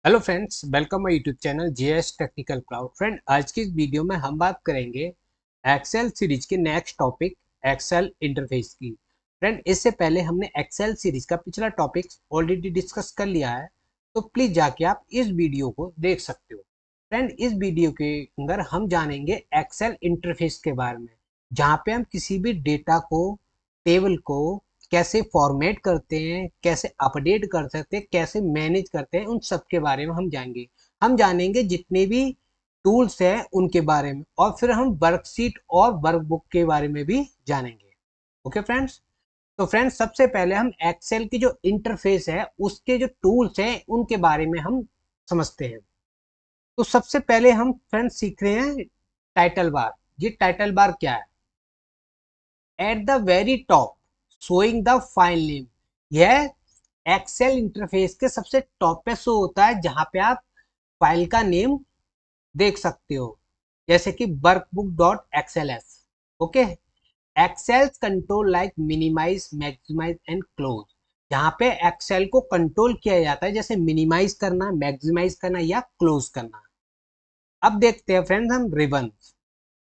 Hello friends, welcome my YouTube channel GS technical cloud. Friend, आज की इस video में हम बात करेंगे एक्सेल सीरीज के नेक्स्ट टॉपिक एक्सेल इंटरफेस की। फ्रेंड, इससे पहले हमने एक्सेल सीरीज का पिछला टॉपिक ऑलरेडी डिस्कस कर लिया है, तो प्लीज जाके आप इस वीडियो को देख सकते हो। फ्रेंड, इस वीडियो के अंदर हम जानेंगे एक्सेल इंटरफेस के बारे में, जहाँ पे हम किसी भी डेटा को, टेबल को कैसे फॉर्मेट करते हैं, कैसे अपडेट कर सकते हैं, कैसे मैनेज करते हैं, उन सब के बारे में हम जानेंगे। हम जानेंगे जितने भी टूल्स हैं उनके बारे में, और फिर हम वर्कशीट और वर्कबुक के बारे में भी जानेंगे। ओके फ्रेंड्स, तो फ्रेंड्स सबसे पहले हम एक्सेल की जो इंटरफेस है उसके जो टूल्स हैं उनके बारे में हम समझते हैं। तो सबसे पहले हम फ्रेंड्स सीख रहे हैं टाइटल बार। ये टाइटल बार क्या है? At the very top showing the file name. यह एक्सेल इंटरफेस के सबसे टॉप पे शो होता है, जहां पे आप फाइल का नेम देख सकते हो, जैसे कि workbook dot XLS. Okay, Excel control like minimize, maximize and close. जहां पे एक्सेल को कंट्रोल किया जाता है, जैसे मिनिमाइज करना, मैक्सिमाइज करना या क्लोज करना। अब देखते हैं फ्रेंड्स हम ribbon.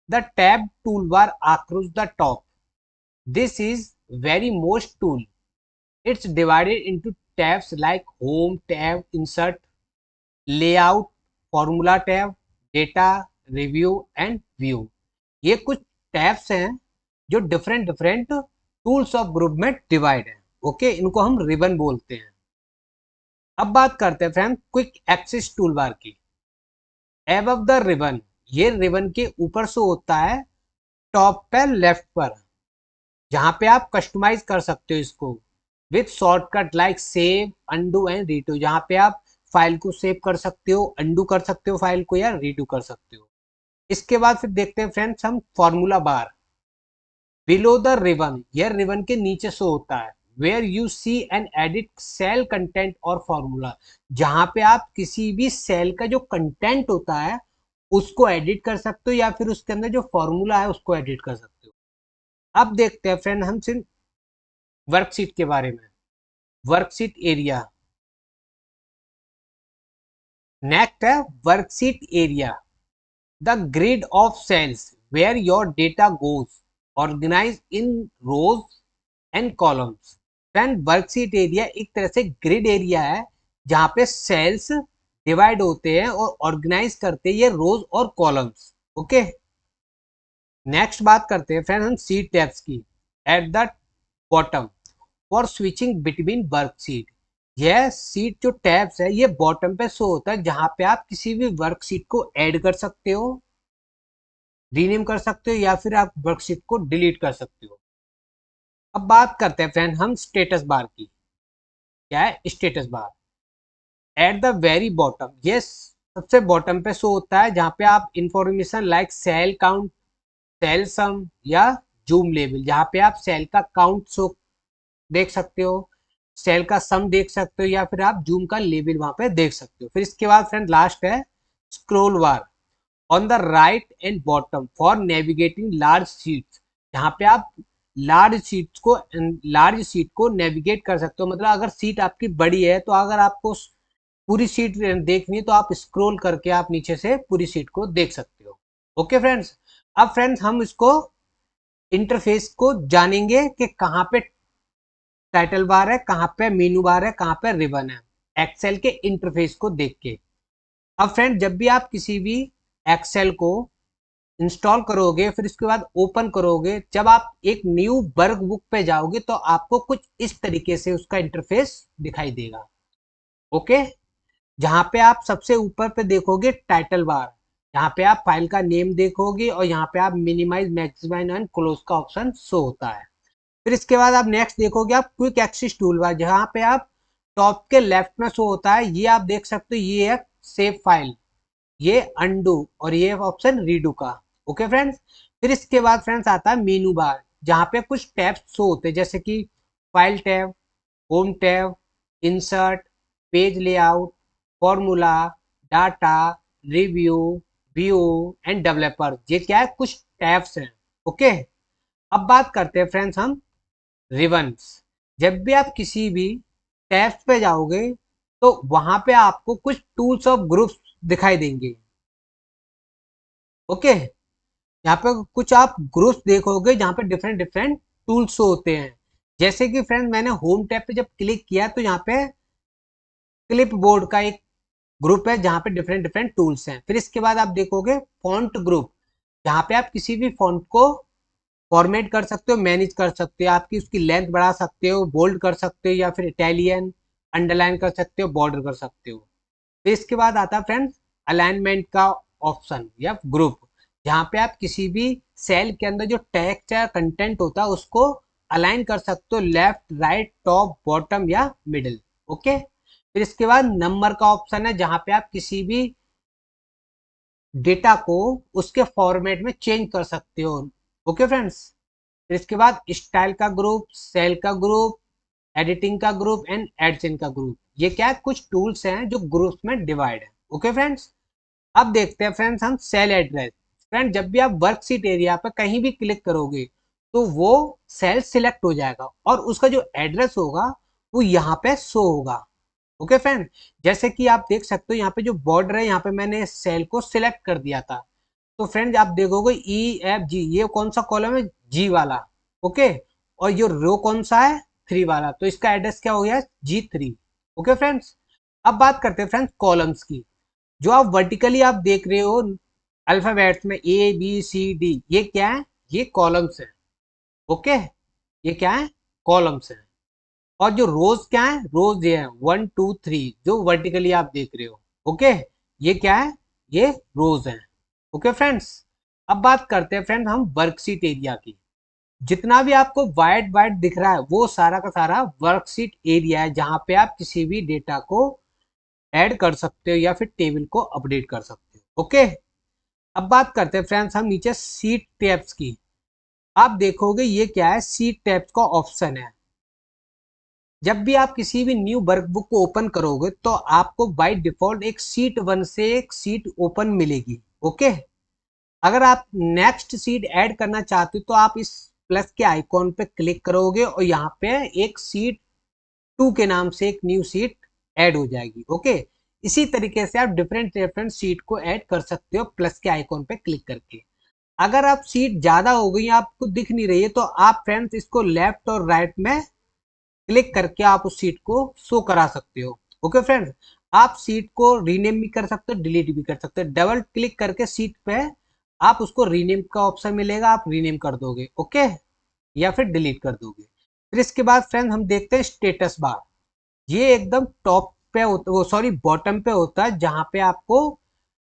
The tab tool bar across the top. This is very most tool. It's divided into tabs like Home tab, Insert, Layout, Formula tab, Data, Review and View। ये कुछ tabs हैं जो different different tools of group में डिवाइड है। Okay, इनको हम ribbon बोलते हैं। अब बात करते हैं friend quick access tool bar की। एबव द रिबन, ये रिबन के ऊपर से होता है, टॉप पे लेफ्ट पर, जहां पे आप कस्टमाइज कर सकते हो इसको with shortcut like save, undo and redo. जहां पे आप फाइल को सेव कर सकते हो, अंडू कर सकते हो फाइल को, या रीडू कर सकते हो। इसके बाद फिर देखते हैं फ्रेंड्स हम formula bar. Below the ribbon, यह रिबन के नीचे से होता है, where you see and edit cell content और फॉर्मूला। जहां पे आप किसी भी सेल का जो कंटेंट होता है उसको एडिट कर सकते हो, या फिर उसके अंदर जो फॉर्मूला है उसको एडिट कर सकते हो। अब देखते हैं फ्रेंड हम सिर्फ वर्कशीट के बारे में। Worksheet area. नेक्स्ट है worksheet area, the grid of cells where your data goes, organize in rows and columns. Friend, worksheet area एक तरह से ग्रिड एरिया है, जहां पे सेल्स डिवाइड होते हैं और ऑर्गेनाइज करते हैं ये रोज और कॉलम्स। ओके, नेक्स्ट बात करते हैं फ्रेंड हम सीट टैब्स की। Eight the bottom for switching between worksheet. यह सीट जो टैब्स है ये बॉटम पे शो होता है, जहां पे आप किसी भी वर्कशीट को ऐड कर सकते हो, रीनेम कर सकते हो, या फिर आप वर्कशीट को डिलीट कर सकते हो। अब बात करते हैं फ्रेंड हम स्टेटस बार की। क्या है status bar? At the very bottom, ये सबसे बॉटम पे शो होता है, जहां पे आप information like cell count, cell sum या जूम लेवल, जहां पे आप सेल का काउंट शो देख सकते हो, सेल का सम देख सकते हो, या फिर आप जूम का लेवल वहां पे देख सकते हो। फिर इसके बाद फ्रेंड लास्ट है scroll bar on the right and bottom for navigating large sheets. जहां पे आप लार्ज शीट को नेविगेट कर सकते हो। मतलब अगर सीट आपकी बड़ी है, तो अगर आपको पूरी सीट देखनी है तो आप स्क्रॉल करके आप नीचे से पूरी सीट को देख सकते हो। ओके फ्रेंड्स, अब फ्रेंड्स हम इसको इंटरफेस को जानेंगे कि कहाँ पे टाइटल बार है, कहाँ पे मेनू बार है, कहाँ पे रिबन है, एक्सेल के इंटरफेस को देख के। अब फ्रेंड जब भी आप किसी भी एक्सेल को इंस्टॉल करोगे, फिर इसके बाद ओपन करोगे, जब आप एक न्यू वर्क बुक पे जाओगे तो आपको कुछ इस तरीके से उसका इंटरफेस दिखाई देगा। ओके, जहां पे आप सबसे ऊपर पे देखोगे टाइटल बार, यहाँ पे आप फाइल का नेम देखोगे, और यहाँ पे आप मिनिमाइज, मैक्सिमाइज एंड क्लोज का ऑप्शन शो होता है। फिर इसके बाद आप नेक्स्ट देखोगे आप क्विक एक्सेस टूल बार, जहां पे आप टॉप के लेफ्ट में शो होता है, ये आप देख सकते हो, ये है सेव फाइल, ये अंडू, और ये ऑप्शन रीडू का। ओके फ्रेंड्स, फिर इसके बाद फ्रेंड्स आता है मेनू बार, जहां पे कुछ टैब्स शो होते हैं, जैसे कि file tab, home tab, insert, page layout, formula, data, review, view end developer. ये क्या है, कुछ टैब्स हैं। ओके, अब बात करते हैं फ्रेंड्स हम रिबन्स। जब भी आप किसी भी टैब्स पे जाओगे तो वहां पे आपको कुछ टूल्स ऑफ ग्रुप्स दिखाई देंगे। ओके, यहाँ पे कुछ आप ग्रुप्स देखोगे जहाँ पे डिफरेंट डिफरेंट टूल्स होते हैं। जैसे कि फ्रेंड मैंने होम टैब पे जब क्लिक किया तो यहाँ पे क्लिप बोर्ड का एक ग्रुप है जहाँ पे डिफरेंट डिफरेंट टूल्स हैं। फिर इसके बाद आप देखोगे फॉन्ट ग्रुप, जहाँ पे आप किसी भी फॉन्ट को फॉर्मेट कर सकते हो, मैनेज कर सकते हो, आपकी उसकी लेंथ बढ़ा सकते हो, बोल्ड कर सकते हो, या फिर इटालियन अंडरलाइन कर सकते हो, बॉर्डर कर सकते हो। फिर इसके बाद आता है फ्रेंड्स अलाइनमेंट का ऑप्शन या ग्रुप, जहाँ पे आप किसी भी सेल के अंदर जो टेक्स्ट या कंटेंट होता है उसको अलाइन कर सकते हो, लेफ्ट राइट टॉप बॉटम या मिडिल। ओके, फिर इसके बाद नंबर का ऑप्शन है, जहाँ पे आप किसी भी डेटा को उसके फॉर्मेट में चेंज कर सकते हो। ओके फ्रेंड्स, फिर इसके बाद स्टाइल का ग्रुप, सेल का ग्रुप, एडिटिंग का ग्रुप एंड एडसेंट का ग्रुप। ये क्या है, कुछ टूल्स हैं जो ग्रुप्स में डिवाइड है। ओके फ्रेंड्स, अब देखते हैं फ्रेंड्स हम सेल एड्रेस। फ्रेंड जब भी आप वर्कशीट एरिया पर कहीं भी क्लिक करोगे तो वो सेल सिलेक्ट हो जाएगा और उसका जो एड्रेस होगा वो यहाँ पे शो होगा। ओके फ्रेंड, जैसे कि आप देख सकते हो यहाँ पे जो बॉर्डर है, यहाँ पे मैंने सेल को सिलेक्ट कर दिया था। तो फ्रेंड आप देखोगे EFG, ये कौन सा कॉलम है, जी वाला। ओके, और ये रो कौन सा है, 3 वाला, तो इसका एड्रेस क्या हो गया, G3। ओके फ्रेंड्स, अब बात करते हैं फ्रेंड्स कॉलम्स की। जो आप वर्टिकली आप देख रहे हो अल्फाबेट्स में ABCD, ये क्या है, ये कॉलम्स है। ओके, ये क्या है, कॉलम्स है। और जो रोज क्या है, रोज ये है 1 2 3, जो वर्टिकली आप देख रहे हो। ओके, ये क्या है, ये रोज है। ओके फ्रेंड्स, अब बात करते हैं फ्रेंड्स हम वर्कशीट एरिया की। जितना भी आपको वाइट वाइट दिख रहा है वो सारा का सारा वर्कशीट एरिया है, जहां पे आप किसी भी डेटा को ऐड कर सकते हो या फिर टेबल को अपडेट कर सकते हो। ओके, अब बात करते हैं फ्रेंड्स हम नीचे सीट टैब्स की। आप देखोगे ये क्या है, सीट टैब्स का ऑप्शन है। जब भी आप किसी भी न्यू वर्कबुक को ओपन करोगे तो आपको बाय डिफॉल्ट एक सीट 1 से एक सीट ओपन मिलेगी। ओके, अगर आप नेक्स्ट सीट ऐड करना चाहते हो तो आप इस प्लस के आइकॉन पे क्लिक करोगे और यहाँ पे एक सीट 2 के नाम से एक न्यू सीट ऐड हो जाएगी। ओके, इसी तरीके से आप डिफरेंट डिफरेंट सीट को ऐड कर सकते हो प्लस के आइकॉन पे क्लिक करके। अगर आप सीट ज्यादा हो गई, आपको दिख नहीं रही है, तो आप फ्रेंड्स इसको लेफ्ट और राइट में क्लिक करके आप उस सीट को शो करा सकते हो। ओके फ्रेंड्स, आप सीट को रीनेम भी कर सकते हो, डिलीट भी कर सकते हो। डबल क्लिक करके सीट पे आप उसको रीनेम का ऑप्शन मिलेगा, आप रीनेम कर दोगे। ओके, या फिर डिलीट कर दोगे। फिर इसके बाद फ्रेंड्स हम देखते हैं स्टेटस बार। ये एकदम टॉप पे होता, वो सॉरी बॉटम पे होता है, जहां पे आपको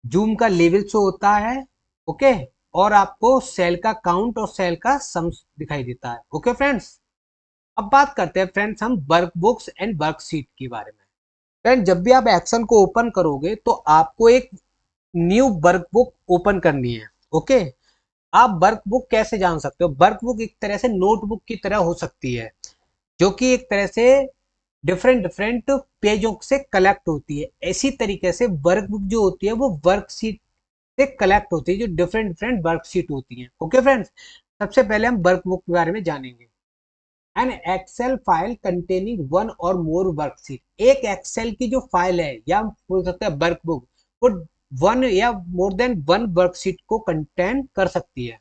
जूम का लेवल शो होता है। ओके, और आपको सेल का काउंट और सेल का सम दिखाई देता है। ओके फ्रेंड्स, अब बात करते हैं फ्रेंड्स हम वर्कबुक्स एंड वर्कशीट के बारे में। फ्रेंड जब भी आप एक्सेल को ओपन करोगे तो आपको एक न्यू वर्कबुक ओपन करनी है। ओके, आप वर्कबुक कैसे जान सकते हो, वर्कबुक एक तरह से नोटबुक की तरह हो सकती है, जो कि एक तरह से डिफरेंट डिफरेंट पेजों से कलेक्ट होती है। इसी तरीके से वर्कबुक जो होती है वो वर्कशीट से कलेक्ट होती है, जो डिफरेंट डिफरेंट वर्कशीट होती है। ओके फ्रेंड्स, सबसे पहले हम वर्कबुक के बारे में जानेंगे। An Excel file containing one और मोर वर्कशीट, एक एक्सेल की जो फाइल है या हम बोल सकते हैं वर्कबुक, वो वन या मोर देन वन वर्कशीट को कंटेन कर सकती है।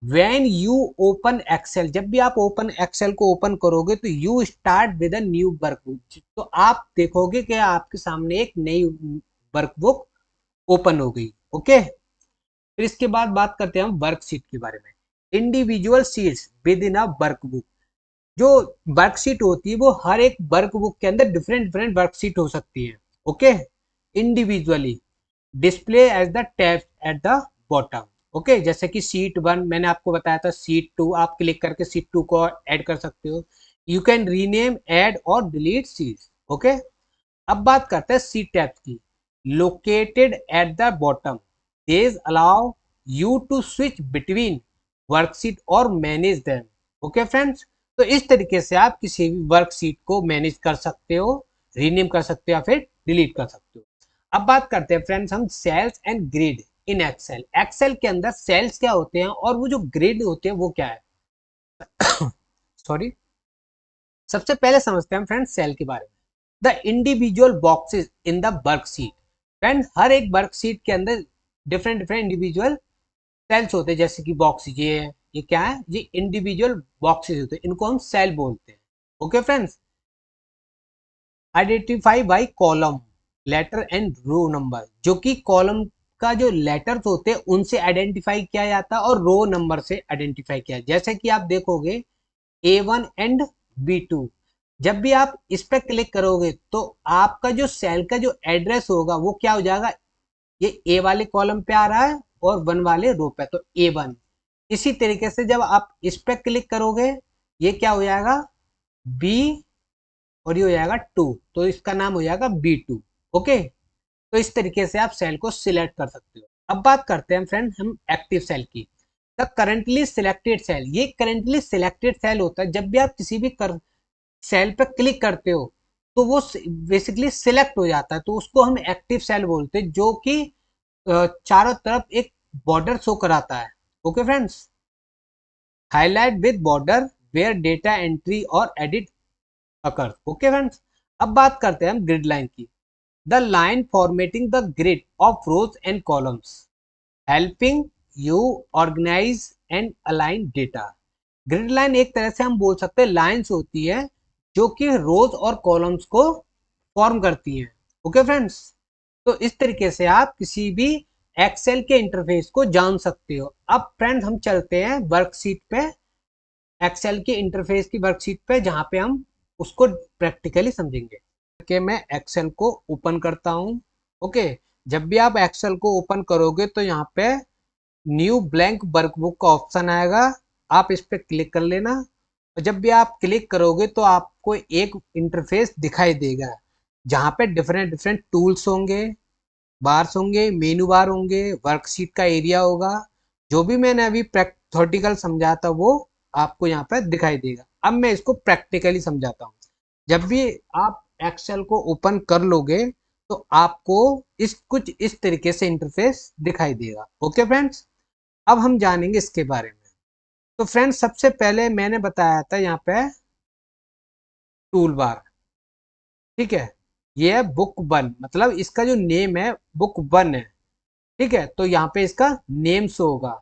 When you open Excel, जब भी आप ओपन एक्सेल को ओपन करोगे तो you start with a new workbook, तो आप देखोगे कि आपके सामने एक नई वर्कबुक ओपन हो गई। ओके, फिर इसके बाद बात करते हैं हम वर्कशीट के बारे में। Individual sheets with in a workbook, जो वर्कशीट होती है वो हर एक वर्कबुक के अंदर डिफरेंट डिफरेंट वर्कशीट हो सकती है। Okay, individually display as the tab at the bottom. Okay, जैसे कि सीट 1 मैंने आपको बताया था, सीट 2 आप क्लिक करके सीट 2 को ऐड कर सकते हो। यू कैन रीनेम, ऐड और डिलीट सीट्स। ओके, अब बात करते हैं सीट टैब्स की। Located at the bottom, these allow you to switch between worksheet और मैनेज देम। ओके फ्रेंड्स, तो इस तरीके से आप किसी भी वर्कशीट को मैनेज कर सकते हो, रीनेम कर सकते हो या फिर डिलीट कर सकते हो। अब बात करते हैं फ्रेंड्स हम cells and grid in Excel. Excel के अंदर सेल्स क्या होते हैं और वो जो ग्रिड होते हैं वो क्या है। सॉरी, सबसे पहले समझते हैं फ्रेंड्स सेल के बारे में। The individual boxes in the worksheet. Friend हर एक वर्कशीट के अंदर डिफरेंट डिफरेंट इंडिविजुअल सेल्स होते हैं, जैसे कि बॉक्स ये है, ये क्या है, ये इंडिविजुअल बॉक्सेस होते हैं, इनको हम सेल बोलते हैं। Okay friends, identify by column letter and row number, जो कि कॉलम का जो लेटर्स होते हैं उनसे आइडेंटिफाई किया जाता है और रो नंबर से आइडेंटिफाई किया, जैसे कि आप देखोगे A1 एंड B2। जब भी आप इस पर क्लिक करोगे तो आपका जो सेल का जो एड्रेस होगा वो क्या हो जाएगा, ये ए वाले कॉलम पे आ रहा है और 1 वाले रो पे, तो A1। इसी तरीके से जब आप इस पे क्लिक करोगे ये क्या हो जाएगा, B, और ये हो जाएगा 2, तो इसका नाम हो जाएगा B2। ओके, तो इस तरीके से आप सेल को सिलेक्ट कर सकते हो। अब बात करते हैं फ्रेंड हम एक्टिव सेल की। द करंटली सिलेक्टेड सेल, ये करंटली सिलेक्टेड सेल होता है, जब भी आप किसी भी सेल पे क्लिक करते हो तो वो बेसिकली सिलेक्ट हो जाता है, तो उसको हम एक्टिव सेल बोलते हैं, जो कि चारों तरफ एक बॉर्डर शो कराता है। Okay friends, highlight with border where data entry और एडिट अकर्स। ओके फ्रेंड्स, अब बात करते हैं हम ग्रिड लाइन की। The line formatting the grid of rows and columns, helping you organize and align data. Grid line एक तरह से हम बोल सकते हैं लाइंस होती है जो कि रोज और कॉलम्स को फॉर्म करती हैं। ओके फ्रेंड्स, तो इस तरीके से आप किसी भी एक्सेल के इंटरफेस को जान सकते हो। अब फ्रेंड्स हम चलते हैं वर्कशीट पे, एक्सेल के इंटरफेस की वर्कशीट पे, जहां पे हम उसको प्रैक्टिकली समझेंगे। कि मैं एक्सेल को ओपन करता हूं। ओके, जब भी आप एक्सेल को ओपन करोगे तो यहाँ पे न्यू ब्लैंक वर्कबुक का ऑप्शन आएगा, आप इस पर क्लिक कर लेना। और जब भी आप क्लिक करोगे तो आपको एक इंटरफेस दिखाई देगा, जहाँ पे डिफरेंट डिफरेंट टूल्स होंगे, बार्स होंगे, मेनू बार होंगे, वर्कशीट का एरिया होगा। जो भी मैंने अभी थ्योरेटिकल समझा था वो आपको यहाँ पे दिखाई देगा। अब मैं इसको प्रैक्टिकली समझाता हूँ। जब भी आप एक्सेल को ओपन कर लोगे तो आपको कुछ इस तरीके से इंटरफेस दिखाई देगा। ओके फ्रेंड्स, अब हम जानेंगे इसके बारे में। तो फ्रेंड्स सबसे पहले मैंने बताया था यहाँ पे टूल बार, ठीक है, ये है बुक 1, मतलब इसका जो नेम है बुक 1 है। ठीक है, तो यहाँ पे इसका नेम शो होगा।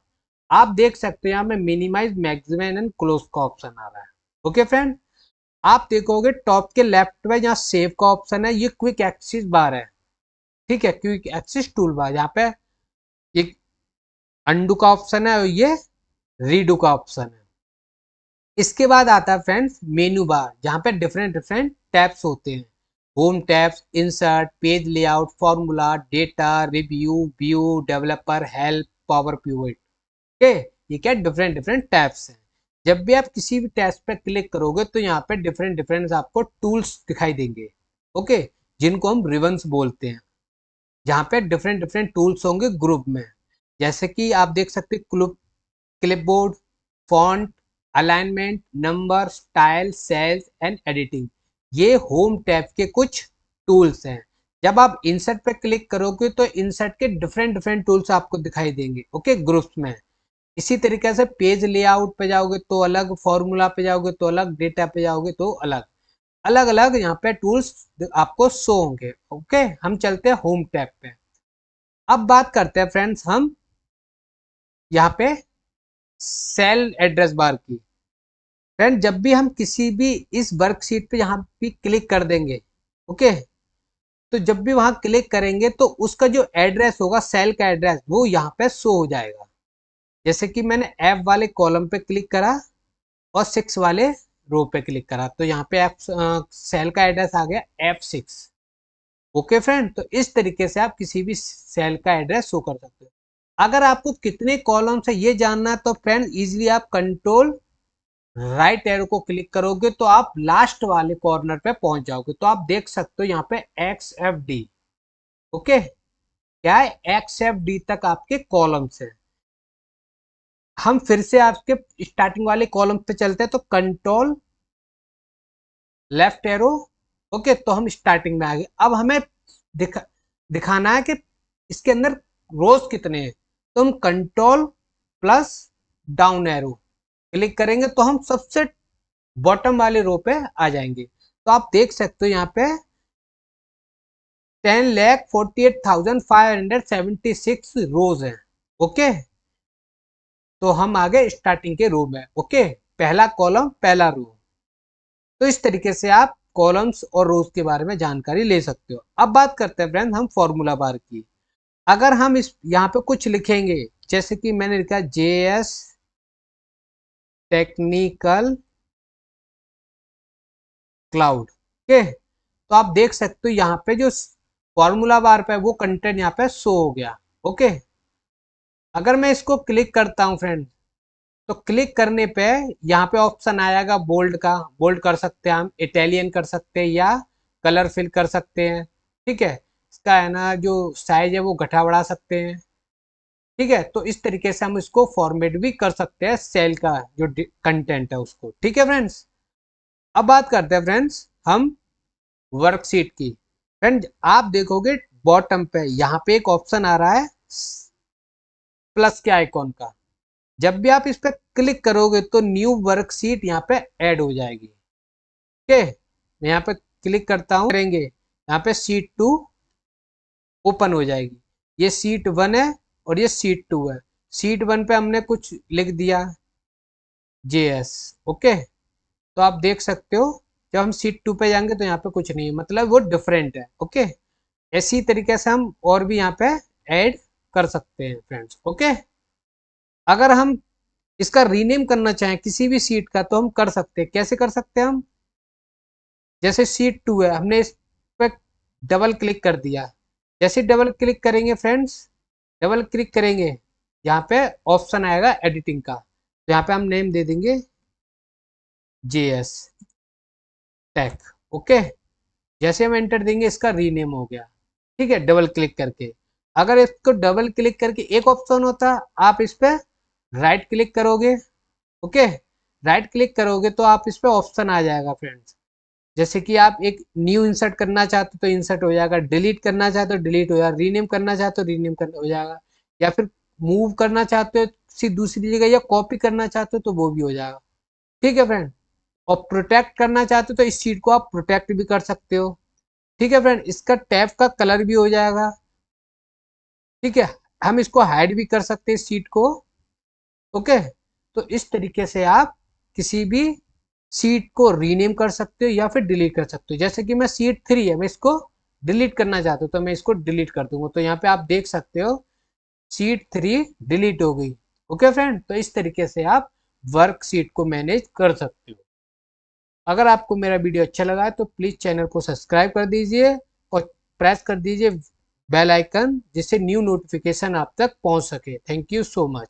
आप देख सकते हो यहाँ में मिनिमाइज मैक्सिमाइज एंड क्लोज का ऑप्शन आ रहा है। ओके फ्रेंड, आप देखोगे टॉप के लेफ्ट में जहाँ सेव का ऑप्शन है, ये क्विक एक्सिस बार है। ठीक है, क्विक एक्सिस टूल बार, यहाँ पे एक अंडू का ऑप्शन है और ये रीडू का ऑप्शन है। इसके बाद आता है फ्रेंड्स मेनू बार, जहाँ पे डिफरेंट डिफरेंट टैब्स होते हैं। Home tabs, insert, page layout, formula, data, review, view, developer, help, power pivot. Okay, ये क्या डिफरेंट डिफरेंट टैब्स हैं। जब भी आप किसी भी टैब पे क्लिक करोगे तो यहाँ पे डिफरेंट डिफरेंट आपको टूल्स दिखाई देंगे। ओके, जिनको हम रिबन्स बोलते हैं, जहाँ पे डिफरेंट डिफरेंट टूल्स होंगे ग्रुप में। जैसे कि आप देख सकते हैं clipboard, font, alignment, number, style, cells and editing, ये होम टैब के कुछ टूल्स हैं। जब आप इंसर्ट पे क्लिक करोगे तो इंसर्ट के डिफरेंट डिफरेंट टूल्स आपको दिखाई देंगे, ओके, ग्रुप्स में। इसी तरीके से पेज लेआउट पे जाओगे तो अलग, फॉर्मूला पे जाओगे तो अलग, डेटा पे जाओगे तो अलग, अलग अलग यहाँ पे टूल्स आपको शो होंगे। ओके, हम चलते हैं होम टैब पे। अब बात करते हैं फ्रेंड्स हम यहाँ पे सेल एड्रेस बार की। फ्रेंड जब भी हम किसी भी इस वर्कशीट पे यहाँ भी क्लिक कर देंगे, ओके, तो जब भी वहां क्लिक करेंगे तो उसका जो एड्रेस होगा, सेल का एड्रेस, वो यहाँ पे शो हो जाएगा। जैसे कि मैंने F वाले कॉलम पे क्लिक करा और 6 वाले रो पे क्लिक करा, तो यहाँ पे सेल का एड्रेस आ गया F6। ओके फ्रेंड, तो इस तरीके से आप किसी भी सेल का एड्रेस शो कर सकते हो। अगर आपको कितने कॉलम है ये जानना है तो फ्रेंड इजिली आप कंट्रोल राइट एरो को क्लिक करोगे तो आप लास्ट वाले कॉर्नर पे पहुंच जाओगे। तो आप देख सकते हो यहाँ पे XFD। ओके, क्या है, XFD तक आपके कॉलम्स है। हम फिर से आपके स्टार्टिंग वाले कॉलम पे चलते हैं, तो कंट्रोल लेफ्ट एरो। ओके, तो हम स्टार्टिंग में आ गए। अब हमें दिखाना है कि इसके अंदर रोज कितने हैं, तो हम control plus down arrow click करेंगे तो हम सबसे बॉटम वाले रो पे आ जाएंगे। तो आप देख सकते हो यहाँ पे 10,48,576 रोज हैं। ओके, तो हम आगे स्टार्टिंग के रो में। ओके, पहला कॉलम पहला रो। तो इस तरीके से आप कॉलम्स और रोज के बारे में जानकारी ले सकते हो। अब बात करते हैं फ्रेंड हम फॉर्मूला बार की। अगर हम इस यहाँ पे कुछ लिखेंगे, जैसे कि मैंने लिखा जेएस टेक्निकल क्लाउड। ओके, तो आप देख सकते हो यहाँ पे जो फॉर्मूला बार पे वो कंटेंट यहाँ पे शो हो गया। ओके, अगर मैं इसको क्लिक करता हूँ फ्रेंड, तो क्लिक करने पे यहाँ पे ऑप्शन आएगा बोल्ड का। बोल्ड कर सकते हैं हम, इटालियन कर सकते हैं या कलर फिल कर सकते हैं। ठीक है, इसका है ना जो साइज है वो घटा बढ़ा सकते हैं। ठीक है, तो इस तरीके से हम इसको फॉर्मेट भी कर सकते हैं सेल का जो कंटेंट है उसको। ठीक है फ्रेंड्स, अब बात करते हैं फ्रेंड्स हम वर्कशीट की। फ्रेंड आप देखोगे बॉटम पे यहाँ पे एक ऑप्शन आ रहा है प्लस के आइकॉन का। जब भी आप इस पर क्लिक करोगे तो न्यू वर्कशीट यहाँ पे ऐड हो जाएगी। ओके, मैं यहाँ पे क्लिक करता हूँ, करेंगे यहाँ पे शीट 2 ओपन हो जाएगी। ये शीट 1 है और ये शीट 2 है। शीट 1 पे हमने कुछ लिख दिया जेएस। ओके, तो आप देख सकते हो जब हम शीट 2 पे जाएंगे तो यहाँ पे कुछ नहीं है, मतलब वो डिफरेंट है। ओके, इसी तरीके से हम और भी यहाँ पे ऐड कर सकते हैं फ्रेंड्स। ओके, अगर हम इसका रीनेम करना चाहें किसी भी सीट का तो हम कर सकते हैं। कैसे कर सकते हैं हम, जैसे सीट 2 है, हमने इस पर डबल क्लिक कर दिया। जैसे डबल क्लिक करेंगे फ्रेंड्स, डबल क्लिक करेंगे यहाँ पे ऑप्शन आएगा एडिटिंग का। तो यहाँ पे हम नेम दे देंगे जेएस टेक। ओके, जैसे हम एंटर देंगे इसका रीनेम हो गया। ठीक है, डबल क्लिक करके। अगर इसको डबल क्लिक करके एक ऑप्शन होता, आप इस पर राइट क्लिक करोगे। ओके, राइट क्लिक करोगे तो आप इस पे ऑप्शन आ जाएगा फ्रेंड्स। जैसे कि आप एक न्यू इंसर्ट करना चाहते हो तो इंसर्ट हो जाएगा, डिलीट करना चाहते हो डिलीट हो जाएगा, रीनेम करना चाहते हो रीनेम करना हो जाएगा, या फिर मूव करना चाहते हो किसी दूसरी जगह या कॉपी करना चाहते हो तो वो भी हो जाएगा। ठीक है फ्रेंड, और प्रोटेक्ट करना चाहते हो तो इस शीट को आप प्रोटेक्ट भी कर सकते हो। ठीक है फ्रेंड, इसका टैब का कलर भी हो जाएगा। ठीक है, हम इसको हाइड भी कर सकते हैं इस शीट को। ओके, तो इस तरीके से आप किसी भी सीट को रीनेम कर सकते हो या फिर डिलीट कर सकते हो। जैसे कि मैं सीट 3 है, मैं इसको डिलीट करना चाहता हूँ तो मैं इसको डिलीट कर दूंगा। तो यहाँ पे आप देख सकते हो सीट 3 डिलीट हो गई। ओके फ्रेंड, तो इस तरीके से आप वर्कशीट को मैनेज कर सकते हो। अगर आपको मेरा वीडियो अच्छा लगा है तो प्लीज़ चैनल को सब्सक्राइब कर दीजिए और प्रेस कर दीजिए बेल आइकन, जिससे न्यू नोटिफिकेशन आप तक पहुंच सके। Thank you so much.